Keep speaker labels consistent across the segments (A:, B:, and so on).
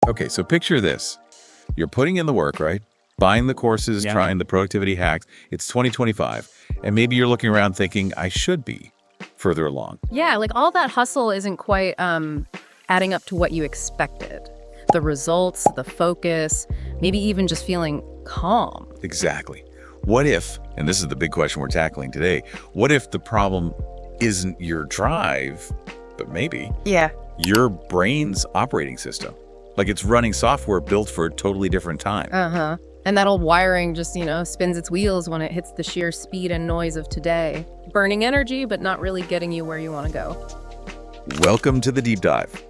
A: Okay, so picture this. You're putting in the work, right? Buying the courses,
B: Yeah.
A: trying the productivity hacks. It's 2025, and maybe you're looking around thinking, I should be further along.
C: Yeah, like all that hustle isn't quite adding up to what you expected. The results, the focus, maybe even just feeling calm.
A: Exactly. What if, and this is the big question we're tackling today, what if the problem isn't your drive, but maybe your brain's operating system? Like it's running software built for a totally different time.
C: Uh-huh. And that old wiring just, spins its wheels when it hits the sheer speed and noise of today. Burning energy, but not really getting you where you want to go.
A: Welcome to the Deep Dive.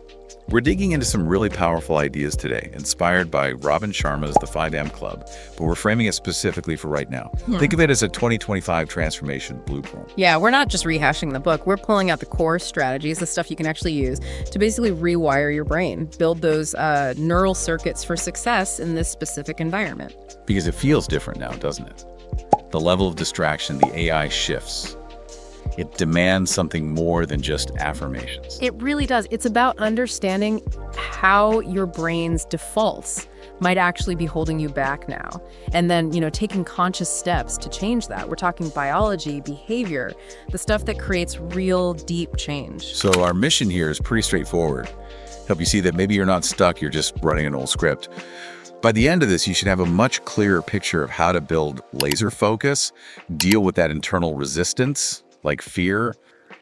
A: We're digging into some really powerful ideas today, inspired by Robin Sharma's The 5am Club, but we're framing it specifically for right now. Think of it as a 2025 transformation blueprint.
C: Yeah, we're not just rehashing the book. We're pulling out the core strategies, the stuff you can actually use to basically rewire your brain, build those neural circuits for success in this specific environment.
A: Because it feels different now, doesn't it? The level of distraction, the AI shifts. It demands something more than just affirmations.
C: It really does. It's about understanding how your brain's defaults might actually be holding you back now. And then, taking conscious steps to change that. We're talking biology, behavior, the stuff that creates real deep change.
A: So our mission here is pretty straightforward. Help you see that maybe you're not stuck, you're just running an old script. By the end of this, you should have a much clearer picture of how to build laser focus, deal with that internal resistance, like fear,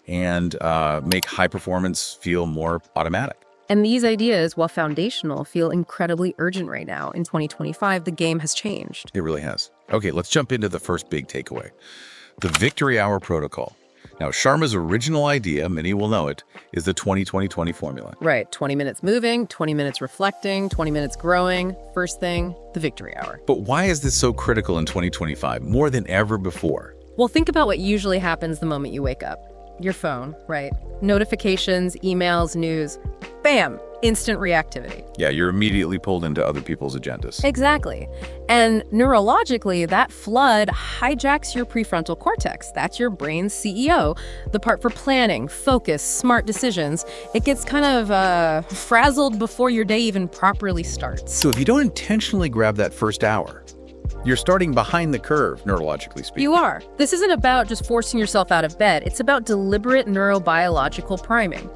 A: and make high performance feel more automatic.
C: And these ideas, while foundational, feel incredibly urgent right now. In 2025, the game has changed.
A: It really has. Okay, let's jump into the first big takeaway. The Victory Hour Protocol. Now, Sharma's original idea, many will know it, is the 20-20-20 formula.
C: Right, 20 minutes moving, 20 minutes reflecting, 20 minutes growing. First thing, the Victory Hour.
A: But why is this so critical in 2025, more than ever before?
C: Well, think about what usually happens the moment you wake up. Your phone, right? Notifications, emails, news. Bam! Instant reactivity.
A: Yeah, you're immediately pulled into other people's agendas.
C: Exactly. And neurologically, that flood hijacks your prefrontal cortex. That's your brain's CEO, the part for planning, focus, smart decisions. It gets kind of frazzled before your day even properly starts.
A: So if you don't intentionally grab that first hour, you're starting behind the curve, neurologically speaking.
C: You are. This isn't about just forcing yourself out of bed. It's about deliberate neurobiological priming.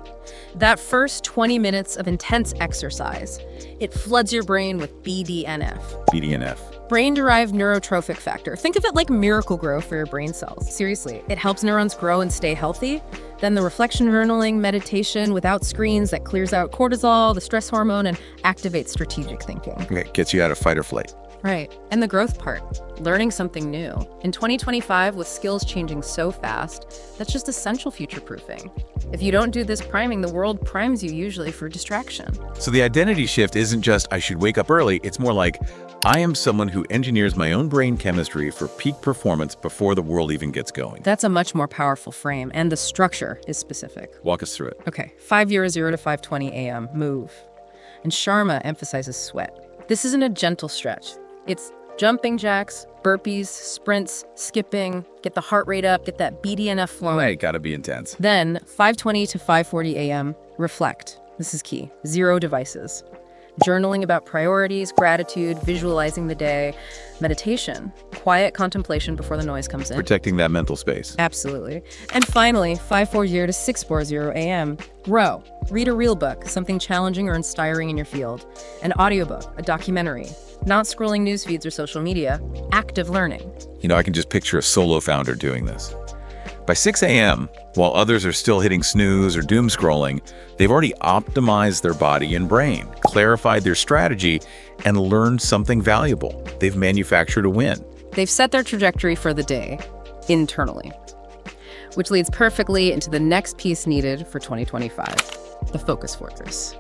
C: That first 20 minutes of intense exercise, it floods your brain with BDNF.
A: BDNF.
C: Brain-derived neurotrophic factor. Think of it like miracle grow for your brain cells. Seriously, it helps neurons grow and stay healthy. Then the reflection journaling, meditation without screens that clears out cortisol, the stress hormone, and activates strategic thinking.
A: Okay, gets you out of fight or flight.
C: Right. And the growth part, learning something new. In 2025, with skills changing so fast, that's just essential future-proofing. If you don't do this priming, the world primes you usually for distraction.
A: So the identity shift isn't just, I should wake up early. It's more like, I am someone who engineers my own brain chemistry for peak performance before the world even gets going.
C: That's a much more powerful frame, and the structure is specific.
A: Walk us through it.
C: Okay, 5:00 to 5:20 a.m., move. And Sharma emphasizes sweat. This isn't a gentle stretch. It's jumping jacks, burpees, sprints, skipping, get the heart rate up, get that BDNF flowing.
A: Hey, gotta be intense.
C: Then, 5:20 to 5:40 a.m., reflect. This is key. 0 devices. Journaling about priorities, gratitude, visualizing the day, meditation, quiet contemplation before the noise comes in.
A: Protecting that mental space.
C: Absolutely. And finally, 5:40 to 6:40 a.m., grow. Read a real book, something challenging or inspiring in your field. An audiobook, a documentary. Not scrolling news feeds or social media, active learning.
A: I can just picture a solo founder doing this. By 6 a.m., while others are still hitting snooze or doom scrolling, they've already optimized their body and brain, clarified their strategy, and learned something valuable. They've manufactured a win.
C: They've set their trajectory for the day, internally. Which leads perfectly into the next piece needed for 2025, the focus fortress.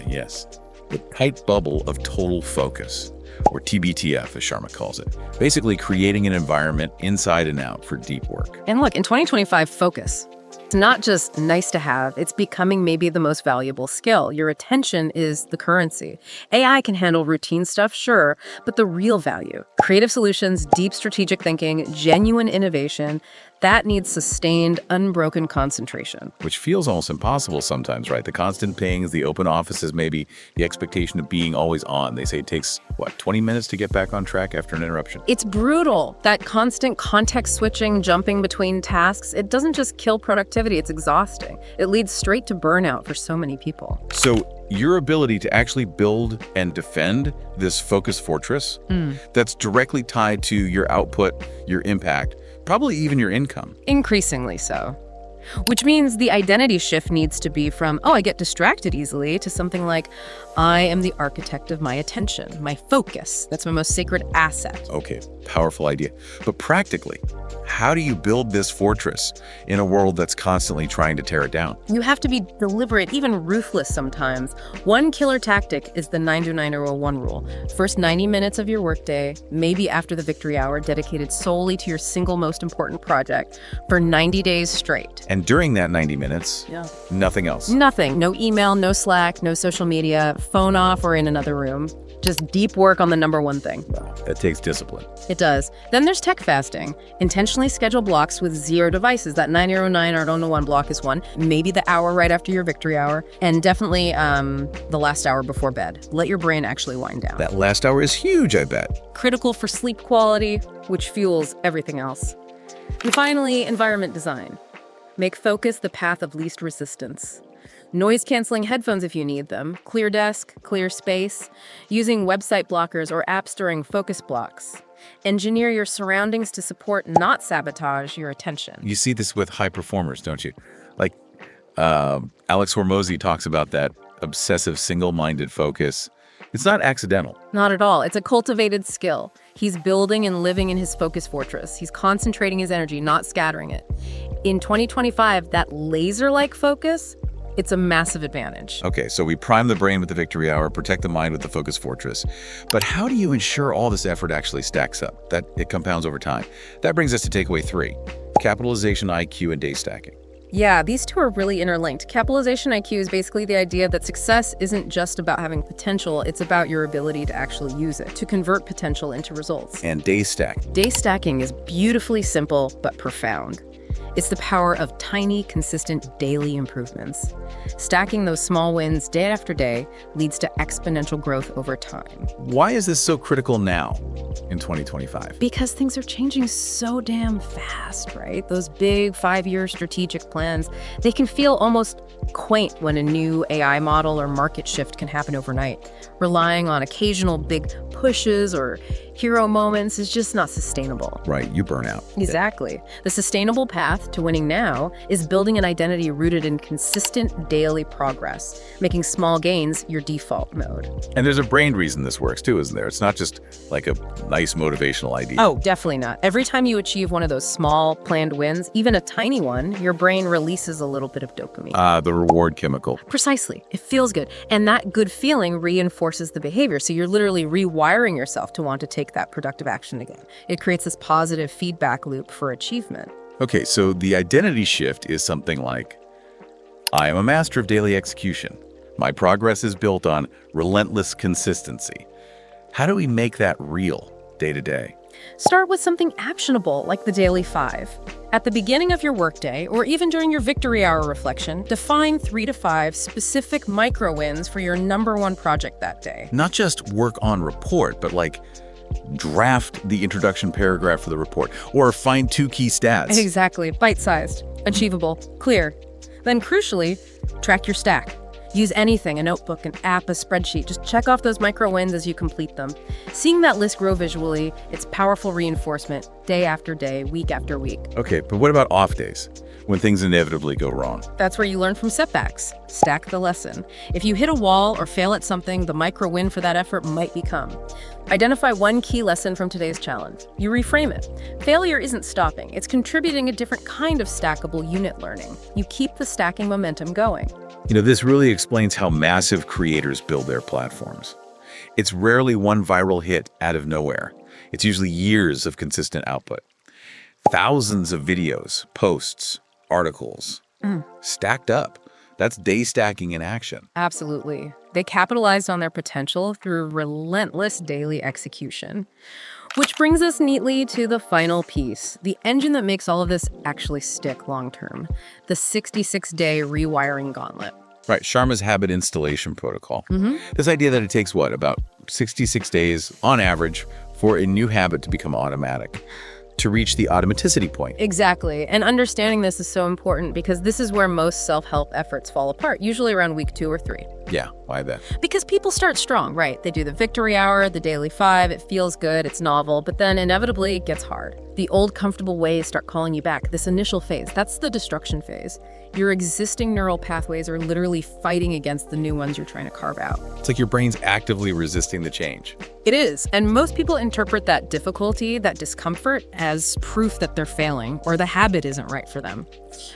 A: Yes. The tight bubble of total focus, or TBTF as Sharma calls it. Basically creating an environment inside and out for deep work.
C: And look, in 2025, focus. It's not just nice to have, it's becoming maybe the most valuable skill. Your attention is the currency. AI can handle routine stuff, sure, but the real value, creative solutions, deep strategic thinking, genuine innovation, That needs sustained, unbroken concentration.
A: Which feels almost impossible sometimes, right? The constant pings, the open offices, maybe the expectation of being always on. They say it takes, 20 minutes to get back on track after an interruption?
C: It's brutal. That constant context switching, jumping between tasks, it doesn't just kill productivity, it's exhausting. It leads straight to burnout for so many people.
A: So your ability to actually build and defend this focus fortress that's directly tied to your output, your impact, probably even your income.
C: Increasingly so. Which means the identity shift needs to be from, oh, I get distracted easily, to something like, I am the architect of my attention, my focus. That's my most sacred asset.
A: Okay, powerful idea. But practically, how do you build this fortress in a world that's constantly trying to tear it down?
C: You have to be deliberate, even ruthless sometimes. One killer tactic is the 9-do-9-0-1 rule. First 90 minutes of your workday, maybe after the victory hour, dedicated solely to your single most important project for 90 days straight.
A: And during that 90 minutes, nothing else.
C: Nothing. No email, no Slack, no social media, phone off or in another room. Just deep work on the number one thing.
A: Wow, that takes discipline.
C: It does. Then there's tech fasting. Intentionally schedule blocks with 0 devices. That 909 or 001 block is one. Maybe the hour right after your victory hour. And definitely the last hour before bed. Let your brain actually wind down.
A: That last hour is huge, I bet.
C: Critical for sleep quality, which fuels everything else. And finally, environment design. Make focus the path of least resistance. Noise-canceling headphones if you need them, clear desk, clear space, using website blockers or apps during focus blocks. Engineer your surroundings to support, not sabotage, your attention.
A: You see this with high performers, don't you? Like Alex Hormozy talks about that obsessive single-minded focus. It's not accidental.
C: Not at all. It's a cultivated skill. He's building and living in his focus fortress. He's concentrating his energy, not scattering it. In 2025, that laser-like focus, it's a massive advantage.
A: Okay, so we prime the brain with the victory hour, protect the mind with the focus fortress. But how do you ensure all this effort actually stacks up, that it compounds over time? That brings us to takeaway 3, capitalization, IQ, and day stacking.
C: Yeah, these two are really interlinked. Capitalization IQ is basically the idea that success isn't just about having potential, it's about your ability to actually use it, to convert potential into results.
A: And day stack.
C: Day stacking is beautifully simple but profound. It's the power of tiny, consistent daily improvements. Stacking those small wins day after day leads to exponential growth over time.
A: Why is this so critical now in 2025?
C: Because things are changing so damn fast, right? Those big 5-year strategic plans, they can feel almost quaint when a new AI model or market shift can happen overnight. Relying on occasional big pushes or hero moments is just not sustainable.
A: Right, you burn out.
C: Exactly. The sustainable path to winning now is building an identity rooted in consistent daily progress, making small gains your default mode.
A: And there's a brain reason this works too, isn't there? It's not just like a nice motivational idea.
C: Oh, definitely not. Every time you achieve one of those small planned wins, even a tiny one, your brain releases a little bit of dopamine.
A: The reward chemical.
C: Precisely. It feels good. And that good feeling reinforces the behavior. So you're literally rewiring yourself to want to take that productive action again. It creates this positive feedback loop for achievement.
A: Okay, so the identity shift is something like, I am a master of daily execution. My progress is built on relentless consistency. How do we make that real day to day?
C: Start with something actionable like the Daily 5. At the beginning of your workday, or even during your victory hour reflection, define 3 to 5 specific micro wins for your number one project that day.
A: Not just work on report, but like draft the introduction paragraph for the report, or find 2 key stats.
C: Exactly. Bite-sized, achievable, clear. Then crucially, track your stack. Use anything, a notebook, an app, a spreadsheet. Just check off those micro wins as you complete them. Seeing that list grow visually, it's powerful reinforcement, day after day, week after week.
A: Okay, but what about off days, when things inevitably go wrong?
C: That's where you learn from setbacks. Stack the lesson. If you hit a wall or fail at something, the micro win for that effort might become. Identify one key lesson from today's challenge. You reframe it. Failure isn't stopping. It's contributing a different kind of stackable unit learning. You keep the stacking momentum going.
A: You know, this really explains how massive creators build their platforms. It's rarely one viral hit out of nowhere. It's usually years of consistent output. Thousands of videos, posts, articles, stacked up. That's day stacking in action.
C: Absolutely. They capitalized on their potential through relentless daily execution. Which brings us neatly to the final piece, the engine that makes all of this actually stick long-term, the 66-day rewiring gauntlet.
A: Right, Sharma's habit installation protocol. This idea that it takes, about 66 days on average for a new habit to become automatic, to reach the automaticity point.
C: Exactly. And understanding this is so important because this is where most self-help efforts fall apart, usually around week 2 or 3.
A: Yeah, why that?
C: Because people start strong, right? They do the victory hour, the daily 5, it feels good, it's novel, but then inevitably it gets hard. The old comfortable ways start calling you back. This initial phase, that's the destruction phase. Your existing neural pathways are literally fighting against the new ones you're trying to carve out.
A: It's like your brain's actively resisting the change.
C: It is, and most people interpret that difficulty, that discomfort, as proof that they're failing or the habit isn't right for them.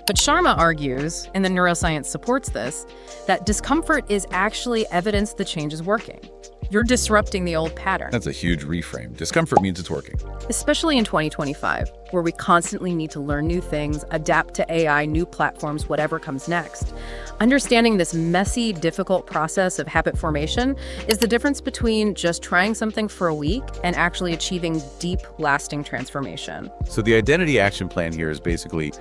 C: But Sharma argues, and the neuroscience supports this, that discomfort is actually evidence the change is working. You're disrupting the old pattern.
A: That's a huge reframe. Discomfort means it's working.
C: Especially in 2025, where we constantly need to learn new things, adapt to AI, new platforms, whatever comes next. Understanding this messy, difficult process of habit formation is the difference between just trying something for a week and actually achieving deep, lasting transformation.
A: So the identity action plan here is basically,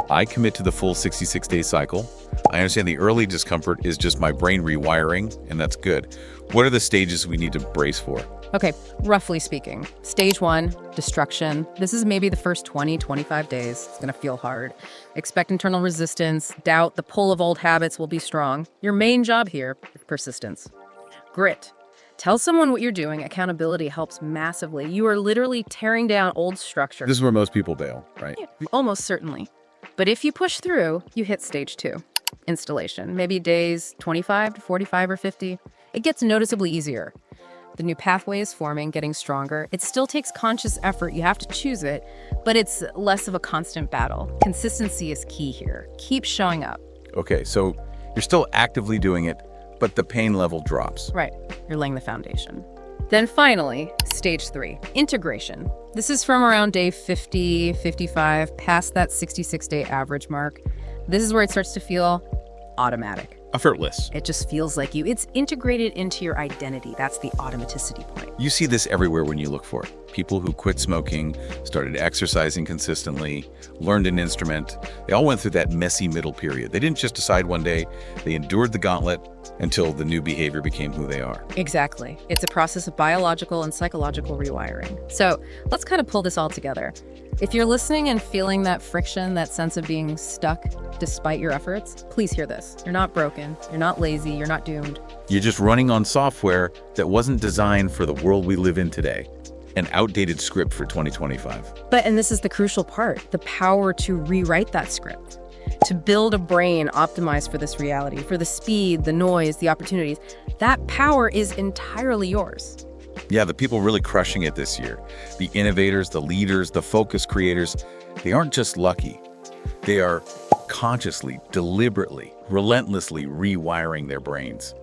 A: I commit to the full 66-day cycle. I understand the early discomfort is just my brain rewiring, and that's good. What are the stages we need to brace for?
C: Okay, roughly speaking, stage 1, destruction. This is maybe the first 20, 25 days. It's gonna feel hard. Expect internal resistance, doubt, the pull of old habits will be strong. Your main job here is persistence. Grit. Tell someone what you're doing. Accountability helps massively. You are literally tearing down old structure.
A: This is where most people bail, right?
C: Yeah, almost certainly. But if you push through, you hit stage 2, installation. Maybe days 25 to 45 or 50. It gets noticeably easier. The new pathway is forming, getting stronger. It still takes conscious effort. You have to choose it, but it's less of a constant battle. Consistency is key here. Keep showing up.
A: Okay, so you're still actively doing it, but the pain level drops.
C: Right, you're laying the foundation. Then finally, stage 3, integration. This is from around day 50, 55, past that 66-day average mark. This is where it starts to feel automatic.
A: Effortless.
C: It just feels like you. It's integrated into your identity. That's the automaticity point.
A: You see this everywhere when you look for it. People who quit smoking, started exercising consistently, learned an instrument. They all went through that messy middle period. They didn't just decide one day. They endured the gauntlet until the new behavior became who they are.
C: Exactly. It's a process of biological and psychological rewiring. So let's kind of pull this all together. If you're listening and feeling that friction, that sense of being stuck despite your efforts, please hear this. You're not broken. You're not lazy. You're not doomed.
A: You're just running on software that wasn't designed for the world we live in today. An outdated script for 2025.
C: And this is the crucial part, the power to rewrite that script, to build a brain optimized for this reality, for the speed, the noise, the opportunities. That power is entirely yours.
A: Yeah, the people really crushing it this year, the innovators, the leaders, the focus creators, they aren't just lucky. They are consciously, deliberately, relentlessly rewiring their brains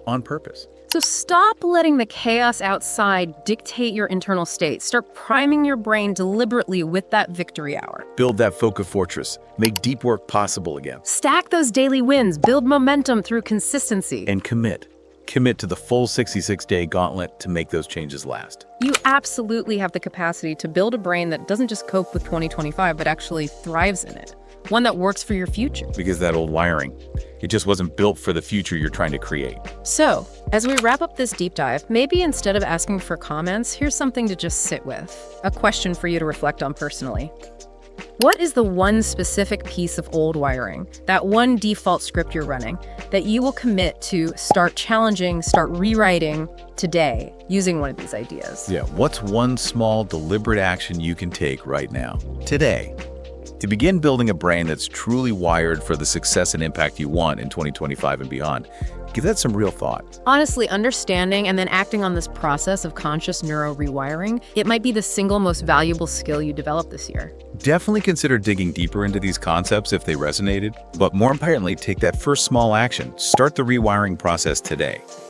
A: on purpose.
C: So stop letting the chaos outside dictate your internal state. Start priming your brain deliberately with that victory hour.
A: Build that focus fortress. Make deep work possible again.
C: Stack those daily wins. Build momentum through consistency.
A: And commit. Commit to the full 66-day gauntlet to make those changes last.
C: You absolutely have the capacity to build a brain that doesn't just cope with 2025, but actually thrives in it. One that works for your future.
A: Because that old wiring, it just wasn't built for the future you're trying to create.
C: So, as we wrap up this deep dive, maybe instead of asking for comments, here's something to just sit with. A question for you to reflect on personally. What is the one specific piece of old wiring, that one default script you're running, that you will commit to start challenging, start rewriting today using one of these ideas?
A: Yeah, what's one small, deliberate action you can take right now, today, to begin building a brain that's truly wired for the success and impact you want in 2025 and beyond? Give that some real thought.
C: Honestly, understanding and then acting on this process of conscious neuro rewiring, it might be the single most valuable skill you develop this year.
A: Definitely consider digging deeper into these concepts if they resonated, but more importantly, take that first small action. Start the rewiring process today.